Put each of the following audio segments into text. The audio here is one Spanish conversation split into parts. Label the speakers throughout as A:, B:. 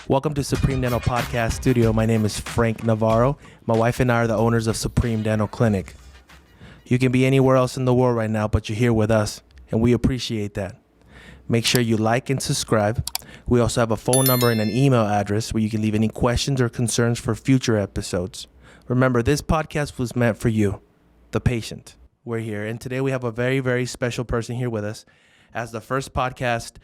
A: Welcome to Supreme Dental Podcast Studio. My name is Frank Navarro. My wife and I are the owners of Supreme Dental Clinic. You can be anywhere else in the world right now, but you're here with us, and we appreciate that. Make sure you like and subscribe. We also have a phone number and an email address where you can leave any questions or concerns for future episodes. Remember, this podcast was meant for you, the patient. We're here, and today we have a very, very special person here with us. As the first podcast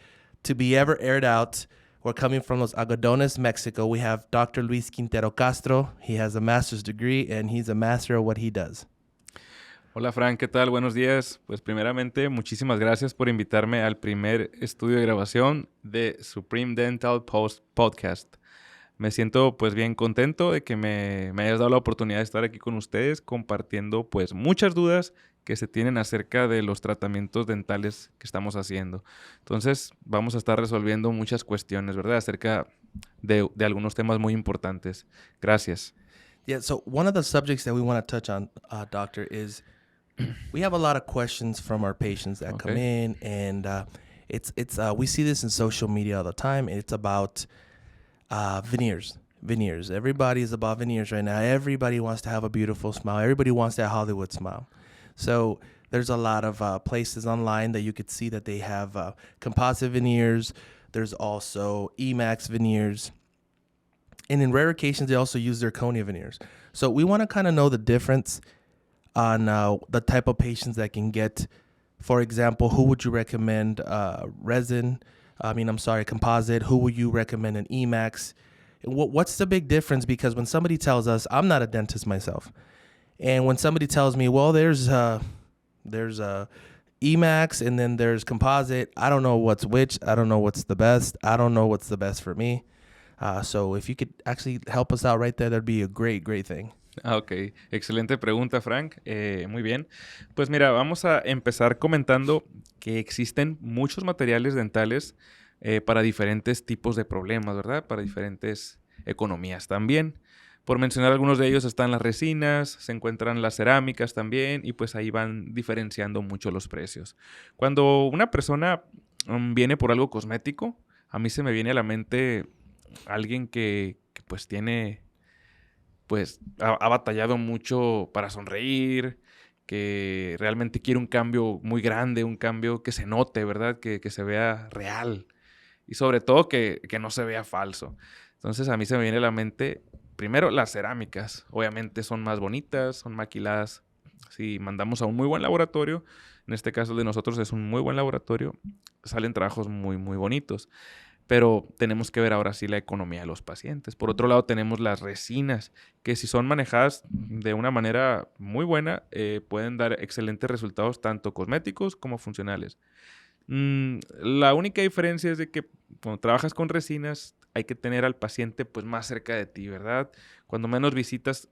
A: to be ever aired out, we're coming from Los Algodones, Mexico. We have Dr. Luis Quintero Castro. He has a master's degree, and he's a master of what he does.
B: Hola Frank, ¿qué tal? Buenos días. Pues primeramente, muchísimas gracias por invitarme al primer estudio de grabación de Supremedental Podcast. Me siento pues bien contento de que me hayas dado la oportunidad de estar aquí con ustedes compartiendo pues muchas dudas que se tienen acerca de los tratamientos dentales que estamos haciendo. Entonces vamos a estar resolviendo muchas cuestiones, ¿verdad? Acerca de algunos temas muy importantes. Gracias.
A: Yeah, so one of the subjects that we want to touch on, Doctor, is we have a lot of questions from our patients that come in, and it's we see this in social media all the time, and it's about veneers. Veneers. Everybody is about veneers right now. Everybody wants to have a beautiful smile. Everybody wants that Hollywood smile. So there's a lot of places online that you could see that they have composite veneers. There's also Emax veneers. And in rare occasions, they also use zirconia veneers. So we want to kind of know the difference on the type of patients that can get, for example, who would you recommend composite? Who would you recommend an Emax? And what's the big difference? Because when somebody tells us, I'm not a dentist myself, and when somebody tells me, well, there's Emax and then there's composite, I don't know what's which. I don't know what's the best. I don't know what's the best for me. So if you could actually help us out right there, that'd be a great thing.
B: Ok, excelente pregunta, Frank. Muy bien. Pues mira, vamos a empezar comentando que existen muchos materiales dentales para diferentes tipos de problemas, ¿verdad? Para diferentes economías también. Por mencionar algunos de ellos están las resinas, se encuentran las cerámicas también, y pues ahí van diferenciando mucho los precios. Cuando una persona viene por algo cosmético, a mí se me viene a la mente alguien que pues tiene, pues ha batallado mucho para sonreír, que realmente quiere un cambio muy grande, un cambio que se note, ¿verdad? Que se vea real y sobre todo que no se vea falso. Entonces a mí se me viene a la mente, primero, las cerámicas. Obviamente son más bonitas, son maquiladas. Si mandamos a un muy buen laboratorio, en este caso el de nosotros es un muy buen laboratorio, salen trabajos muy, muy bonitos. Pero tenemos que ver ahora sí la economía de los pacientes. Por otro lado, tenemos las resinas, que si son manejadas de una manera muy buena, pueden dar excelentes resultados, tanto cosméticos como funcionales. La única diferencia es de que cuando trabajas con resinas, hay que tener al paciente pues más cerca de ti, ¿verdad? Cuando menos visitas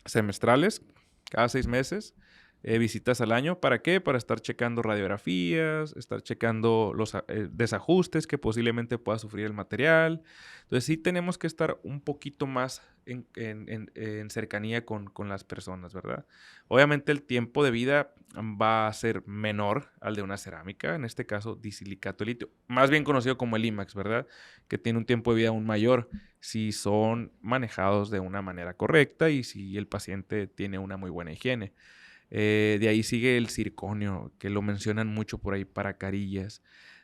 B: semestrales, cada 6 meses, visitas al año. ¿Para qué? Para estar checando radiografías, estar checando los desajustes que posiblemente pueda sufrir el material. Entonces sí tenemos que estar un poquito más en cercanía con las personas, ¿verdad? Obviamente el tiempo de vida va a ser menor al de una cerámica, en este caso disilicato de litio, más bien conocido como el IMAX, ¿verdad? Que tiene un tiempo de vida aún mayor si son manejados de una manera correcta y si el paciente tiene una muy buena higiene. De ahí sigue el circonio, que lo mencionan mucho por ahí para carillas.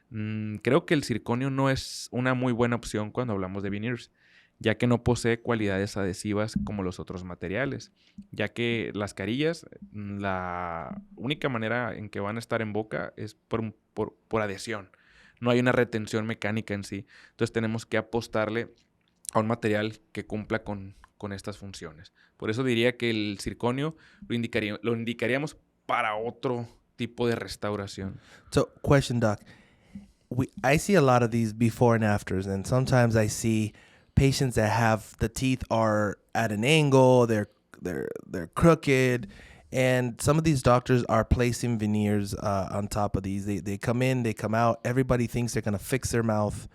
B: Creo que el circonio no es una muy buena opción cuando hablamos de veneers, ya que no posee cualidades adhesivas como los otros materiales, ya que las carillas, la única manera en que van a estar en boca es por adhesión. No hay una retención mecánica en sí. Entonces tenemos que apostarle a un material que cumpla con estas funciones. Por eso diría que el circonio lo indicaríamos para otro tipo de restauración.
A: So, question, Doc. I see a lot of these before and afters, and sometimes I see patients that have the teeth are at an angle, they're crooked, and some of these doctors are placing veneers on top of these. They come in, they come out. Everybody thinks they're going to fix their mouth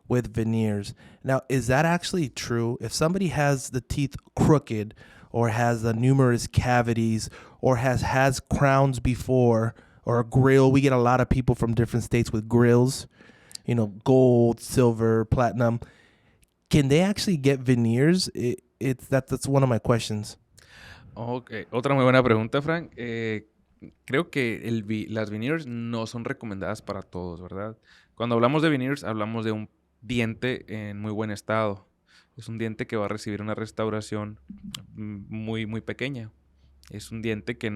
A: with veneers. Now, is that actually true? If somebody has the teeth crooked or has the numerous cavities or has crowns before or a grill, we get a lot of people from different states with grills, gold, silver, platinum. Can they actually get veneers? That's one of my questions.
B: Ok, otra muy buena pregunta, Frank. Creo que las veneers no son recomendadas para todos, ¿verdad? Cuando hablamos de veneers, hablamos de un diente en muy buen estado. Es un diente que va a recibir una restauración muy, muy pequeña. Es un diente que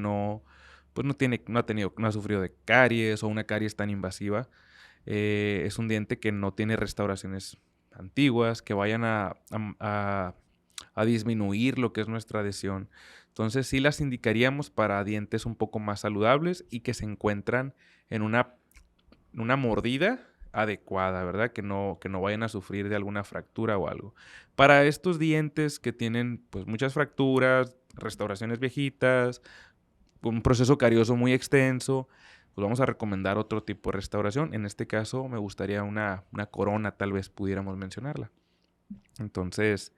B: pues no ha sufrido de caries o una caries tan invasiva. Es un diente que no tiene restauraciones antiguas, que vayan a disminuir lo que es nuestra adhesión. Entonces sí las indicaríamos para dientes un poco más saludables y que se encuentran en una mordida adecuada, ¿verdad? Que no vayan a sufrir de alguna fractura o algo. Para estos dientes que tienen pues muchas fracturas, restauraciones viejitas, un proceso carioso muy extenso, pues vamos a recomendar otro tipo de restauración. En este caso me gustaría una corona, tal vez pudiéramos mencionarla. Entonces,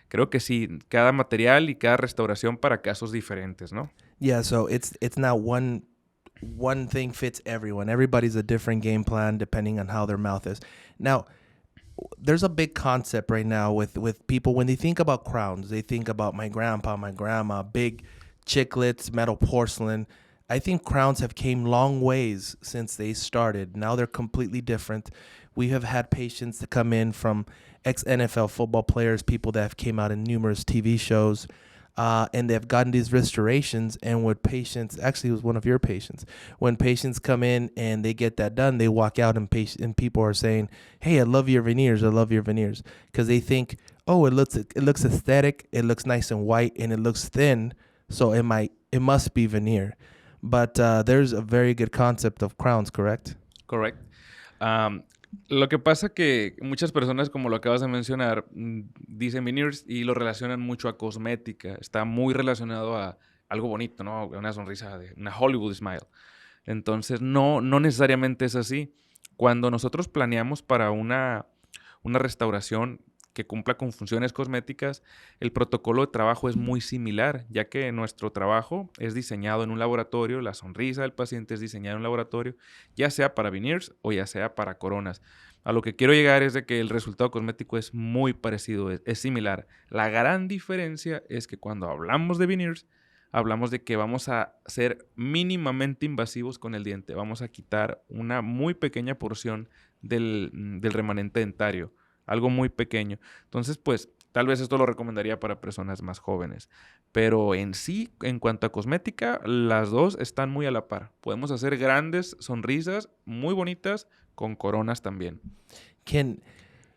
B: creo que sí, cada material y cada restauración para casos diferentes, ¿no?
A: Yeah, so it's not one thing fits everyone. Everybody's a different game plan depending on how their mouth is. Now, there's a big concept right now with people when they think about crowns, they think about my grandpa, my grandma, big chiclets, metal porcelain. I think crowns have came long ways since they started. Now they're completely different. We have had patients that come in from ex-NFL football players, people that have came out in numerous TV shows, and they've gotten these restorations. And when patients, actually it was one of your patients, when patients come in and they get that done, they walk out and people are saying, hey, I love your veneers, I love your veneers. Because they think, oh, it looks aesthetic, it looks nice and white, and it looks thin, so it must be veneer. But there's a very good concept of crowns, correct?
B: Correct. Lo que pasa que muchas personas, como lo acabas de mencionar, dicen veneers y lo relacionan mucho a cosmética. Está muy relacionado a algo bonito, ¿no? Una sonrisa de una Hollywood smile. Entonces, no necesariamente es así. Cuando nosotros planeamos para una restauración que cumpla con funciones cosméticas, el protocolo de trabajo es muy similar, ya que nuestro trabajo es diseñado en un laboratorio, la sonrisa del paciente es diseñada en un laboratorio, ya sea para veneers o ya sea para coronas. A lo que quiero llegar es de que el resultado cosmético es muy parecido, es similar. La gran diferencia es que cuando hablamos de veneers, hablamos de que vamos a ser mínimamente invasivos con el diente. Vamos a quitar una muy pequeña porción del remanente dentario. Algo muy pequeño. Entonces, pues, tal vez esto lo recomendaría para personas más jóvenes. Pero en sí, en cuanto a cosmética, las dos están muy a la par. Podemos hacer grandes sonrisas muy bonitas con coronas también.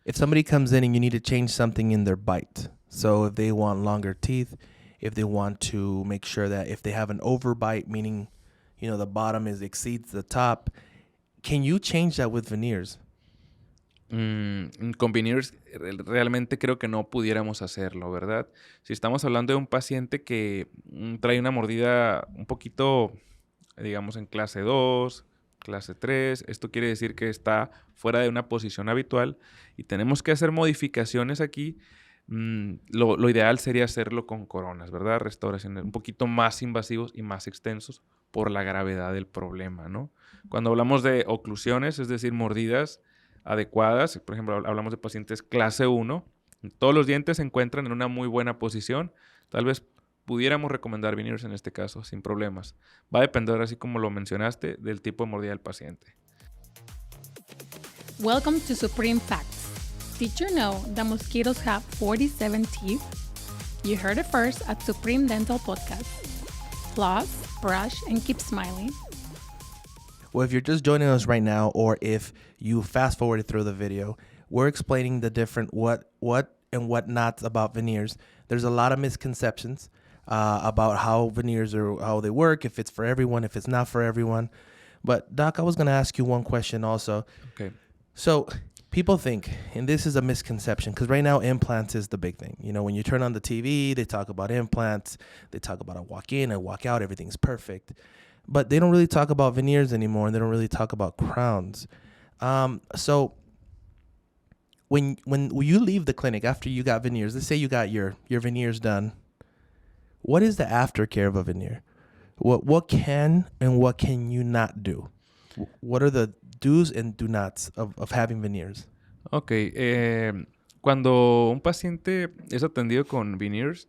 A: If somebody comes in and you need to change something in their bite, so if they want longer teeth, if they want to make sure that if they have an overbite, meaning, the bottom exceeds the top, can you change that with veneers?
B: Con veneers realmente creo que no pudiéramos hacerlo, ¿verdad? Si estamos hablando de un paciente que trae una mordida un poquito, digamos, en clase 2, clase 3, esto quiere decir que está fuera de una posición habitual y tenemos que hacer modificaciones aquí. Lo ideal sería hacerlo con coronas, ¿verdad? Restauraciones un poquito más invasivos y más extensos por la gravedad del problema, ¿no? Cuando hablamos de oclusiones, es decir, mordidas adecuadas, por ejemplo, hablamos de pacientes clase 1, todos los dientes se encuentran en una muy buena posición, tal vez pudiéramos recomendar veneers en este caso, sin problemas. Va a depender, así como lo mencionaste, del tipo de mordida del paciente.
C: Welcome to Supreme Facts. Did you know that mosquitoes have 47 teeth? You heard it first at Supreme Dental Podcast. Floss, brush, and keep smiling.
A: Well, if you're just joining us right now, or if you fast forwarded through the video, we're explaining the different what and what nots about veneers. There's a lot of misconceptions about how veneers are, how they work, if it's for everyone, if it's not for everyone. But Doc, I was going to ask you one question also.
B: Okay.
A: So people think, and this is a misconception, because right now implants is the big thing. When you turn on the TV, they talk about implants. They talk about a walk in, a walk out, everything's perfect. But they don't really talk about veneers anymore, and they don't really talk about crowns. So when you leave the clinic after you got veneers, let's say you got your veneers done, what is the aftercare of a veneer? What can and what can you not do? What are the do's and do nots of having veneers?
B: Ok, Cuando un paciente es atendido con veneers,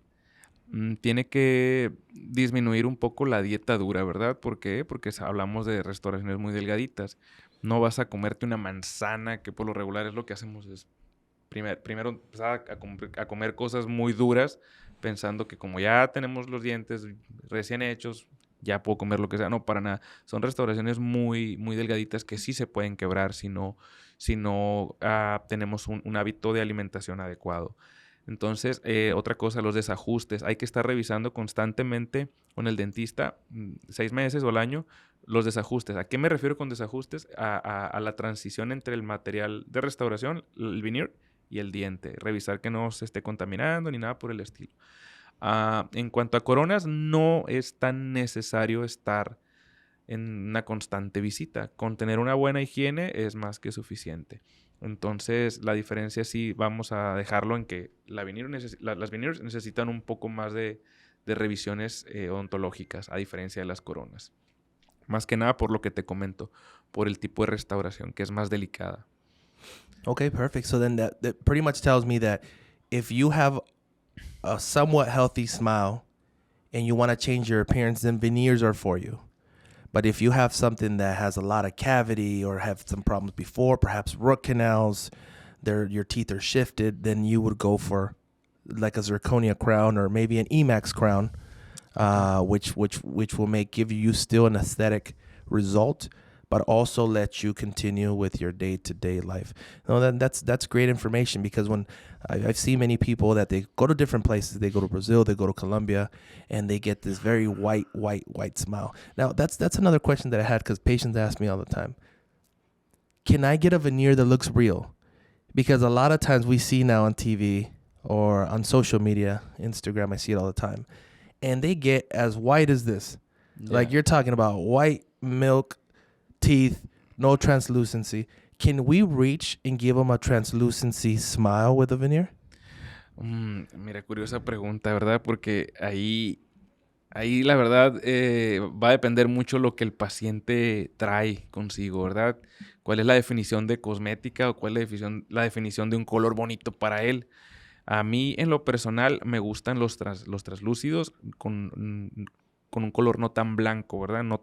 B: tiene que disminuir un poco la dieta dura, ¿verdad? ¿Por qué? Porque hablamos de restauraciones muy delgaditas. No vas a comerte una manzana, que por lo regular es lo que hacemos, es primero empezar a comer cosas muy duras, pensando que como ya tenemos los dientes recién hechos, ya puedo comer lo que sea. No, para nada. Son restauraciones muy, muy delgaditas que sí se pueden quebrar si no tenemos un hábito de alimentación adecuado. Entonces, otra cosa, los desajustes. Hay que estar revisando constantemente con el dentista, 6 meses o al año, los desajustes. ¿A qué me refiero con desajustes? A la transición entre el material de restauración, el veneer, y el diente. Revisar que no se esté contaminando ni nada por el estilo. En cuanto a coronas, no es tan necesario estar en una constante visita. Con tener una buena higiene es más que suficiente. Entonces, la diferencia sí vamos a dejarlo en que las veneers necesitan un poco más de revisiones odontológicas, a diferencia de las coronas. Más que nada por lo que te comento, por el tipo de restauración, que es más delicada.
A: Okay, perfect. So then that pretty much tells me that if you have a somewhat healthy smile and you want to change your appearance, then veneers are for you. But if you have something that has a lot of cavity or have some problems before, perhaps root canals, your teeth are shifted, then you would go for like a zirconia crown or maybe an Emax crown, which will give you still an aesthetic result, but also let you continue with your day-to-day life. No, that's great information, because when I've seen many people that they go to different places, they go to Brazil, they go to Colombia, and they get this very white smile. Now, that's another question that I had, because patients ask me all the time, can I get a veneer that looks real? Because a lot of times we see now on TV or on social media, Instagram, I see it all the time, and they get as white as this. Yeah. Like you're talking about white milk teeth, no translucency. Can we reach and give them a translucency smile with a veneer?
B: Mira, curiosa pregunta, ¿verdad? Porque ahí la verdad va a depender mucho lo que el paciente trae consigo, ¿verdad? ¿Cuál es la definición de cosmética o cuál es la definición de un color bonito para él? A mí, en lo personal, me gustan los translúcidos con un color no tan blanco, ¿verdad? No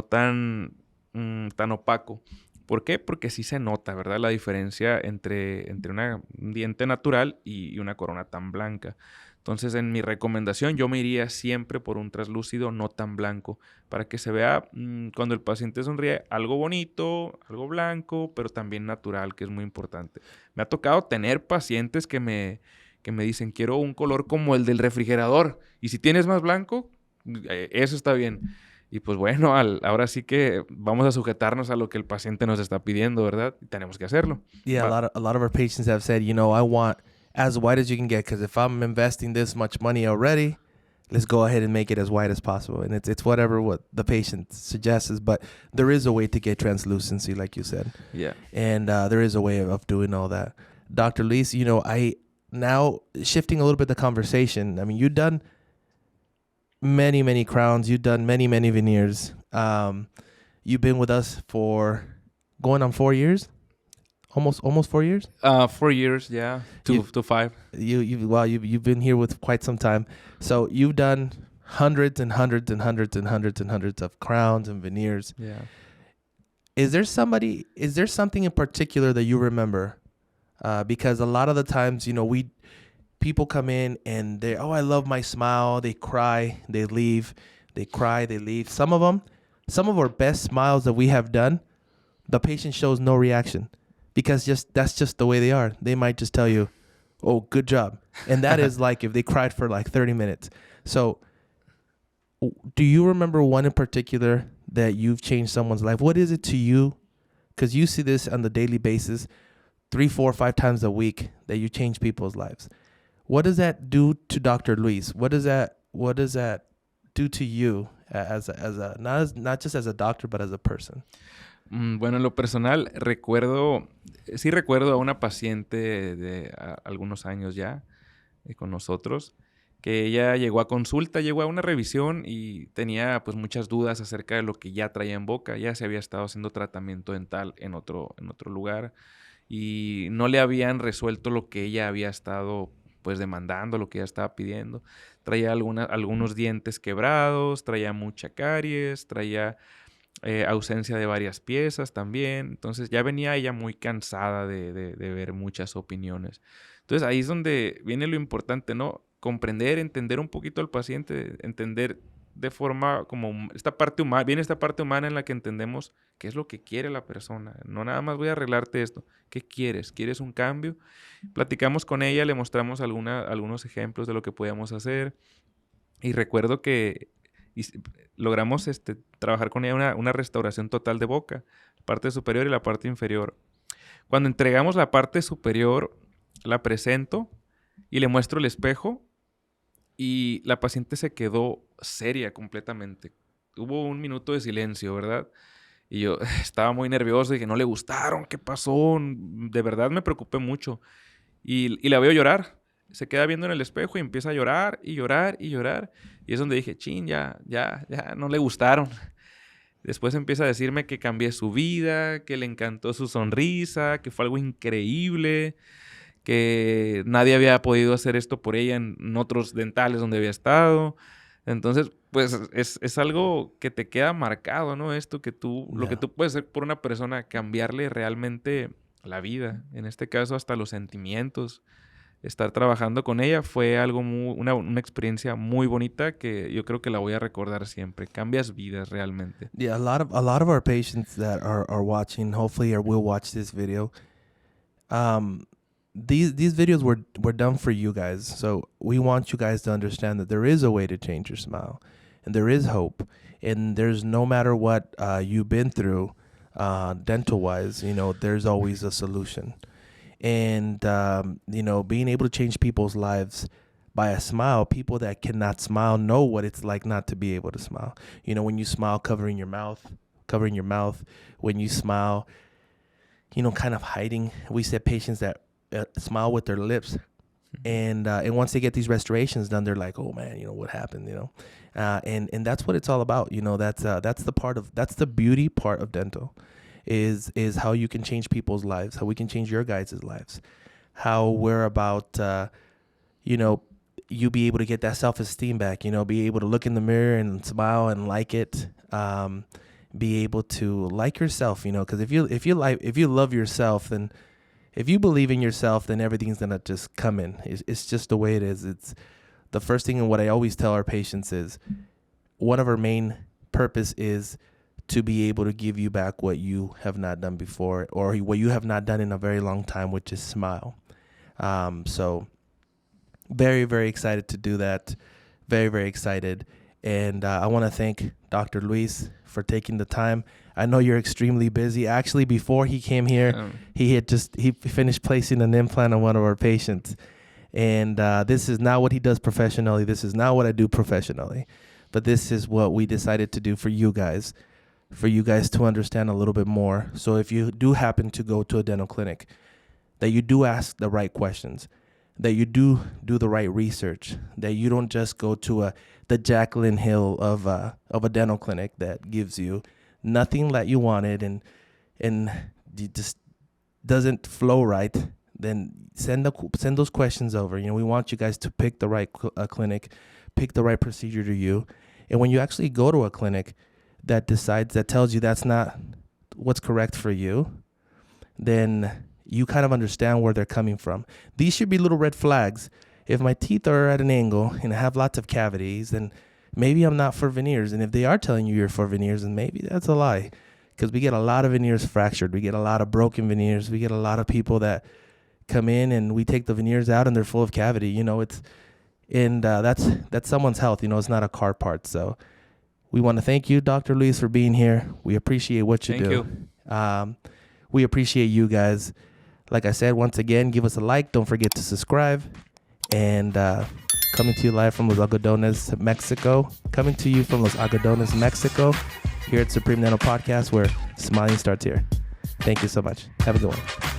B: tan opaco. ¿Por qué? Porque sí se nota, ¿verdad? La diferencia entre un diente natural y una corona tan blanca. Entonces, en mi recomendación, yo me iría siempre por un translúcido no tan blanco, para que se vea cuando el paciente sonríe algo bonito, algo blanco, pero también natural, que es muy importante. Me ha tocado tener pacientes que me dicen, quiero un color como el del refrigerador, y si tienes más blanco, eso está bien. Y pues bueno, ahora sí que vamos a sujetarnos a lo que el paciente nos está pidiendo, ¿verdad? Y tenemos que hacerlo.
A: Yeah, a lot of our patients have said, I want as white as you can get, because if I'm investing this much money already, let's go ahead and make it as white as possible. And it's whatever what the patient suggests, but there is a way to get translucency, like you said.
B: Yeah.
A: And there is a way of doing all that. Dr. Luis, I now shifting a little bit the conversation. I mean, you've done many crowns. You've done many veneers. You've been with us for going on 4 years, almost 4 years.
B: 4 years, yeah, to 5.
A: You've been here with quite some time. So you've done hundreds of crowns and veneers.
B: Yeah.
A: Is there something in particular that you remember? Because a lot of the times, people come in and I love my smile. They cry, they leave. They cry, they leave. Some of our best smiles that we have done, the patient shows no reaction, because that's just the way they are. They might just tell you, "Oh, good job," and that is like if they cried for like 30 minutes. So, do you remember one in particular that you've changed someone's life? What is it to you? Because you see this on the daily basis, 3, 4, 5 times a week, that you change people's lives. What does that do to Dr. Luis? What does that do to you as a not just as a doctor, but as a person?
B: Bueno, en lo personal, recuerdo a una paciente de algunos años ya con nosotros, que ella llegó a una revisión y tenía pues muchas dudas acerca de lo que ya traía en boca. Ya se había estado haciendo tratamiento dental en otro lugar. y no le habían resuelto lo que ella había estado pues demandando, lo que ella estaba pidiendo. Traía algunos dientes quebrados, traía mucha caries, traía ausencia de varias piezas también. Entonces ya venía ella muy cansada de ver muchas opiniones. Entonces ahí es donde viene lo importante, ¿no? Comprender, entender un poquito al paciente, entender de forma como esta parte humana, viene esta parte humana en la que entendemos qué es lo que quiere la persona. No nada más voy a arreglarte esto. ¿Qué quieres? ¿Quieres un cambio? Platicamos con ella, le mostramos algunos ejemplos de lo que podíamos hacer. Y recuerdo que logramos trabajar con ella una restauración total de boca, la parte superior y la parte inferior. Cuando entregamos la parte superior, la presento y le muestro el espejo y la paciente se quedó seria completamente. Hubo un minuto de silencio, ¿verdad? Y yo estaba muy nervioso, dije, no le gustaron, ¿qué pasó? De verdad me preocupé mucho. Y la veo llorar. Se queda viendo en el espejo y empieza a llorar y llorar y llorar. Y es donde dije, chin, ya, no le gustaron. Después empieza a decirme que cambié su vida, que le encantó su sonrisa, que fue algo increíble, que nadie había podido hacer esto por ella en otros dentales donde había estado. Entonces, pues es algo que te queda marcado, ¿no? Esto que lo que tú puedes hacer por una persona, cambiarle realmente la vida. En este caso, hasta los sentimientos. Estar trabajando con ella fue algo una experiencia muy bonita que yo creo que la voy a recordar siempre. Cambias vidas realmente.
A: Yeah, a lot of our patients that are watching, hopefully, or will watch this video. These videos were done for you guys, so we want you guys to understand that there is a way to change your smile, and there is hope, and there's no matter what you've been through, dental wise, there's always a solution. And, being able to change people's lives by a smile, people that cannot smile know what it's like not to be able to smile. When you smile, covering your mouth, when you smile, kind of hiding. We said patients that smile with their lips. And once they get these restorations done, they're like, oh man, what happened, and that's what it's all about. That's the beauty part of dental. Is how you can change people's lives, how we can change your guys' lives, how we're about, you be able to get that self-esteem back, be able to look in the mirror and smile and like it, be able to like yourself, because if you love yourself, then if you believe in yourself, then everything's going to just come in. It's just the way it is. It's the first thing, and what I always tell our patients is one of our main purpose is to be able to give you back what you have not done before, or what you have not done in a very long time, which is smile. So very, very excited to do that. Very, very excited. And I want to thank Dr. Luis for taking the time. I know you're extremely busy. Actually, before he came here, he finished placing an implant on one of our patients. And this is not what he does professionally. This is not what I do professionally. But this is what we decided to do for you guys to understand a little bit more. So if you do happen to go to a dental clinic, that you do ask the right questions, that you do the right research, that you don't just go to the Jaclyn Hill of a dental clinic that gives you nothing that you wanted and it just doesn't flow right. Then send those questions over. We want you guys to pick the right clinic, pick the right procedure to you. And when you actually go to a clinic that tells you that's not what's correct for you, then you kind of understand where they're coming from. These should be little red flags. If my teeth are at an angle and I have lots of cavities, then maybe I'm not for veneers. And if they are telling you you're for veneers, then maybe that's a lie, because we get a lot of veneers fractured. We get a lot of broken veneers. We get a lot of people that come in and we take the veneers out and they're full of cavity. That's someone's health. It's not a car part. So we want to thank you, Dr. Luis, for being here. We appreciate what you do.
B: Thank you.
A: We appreciate you guys. Like I said, once again, give us a like. Don't forget to subscribe. And coming to you live from Los Algodones, Mexico. Here at Supreme Dental Podcast, where smiling starts here. Thank you so much. Have a good one.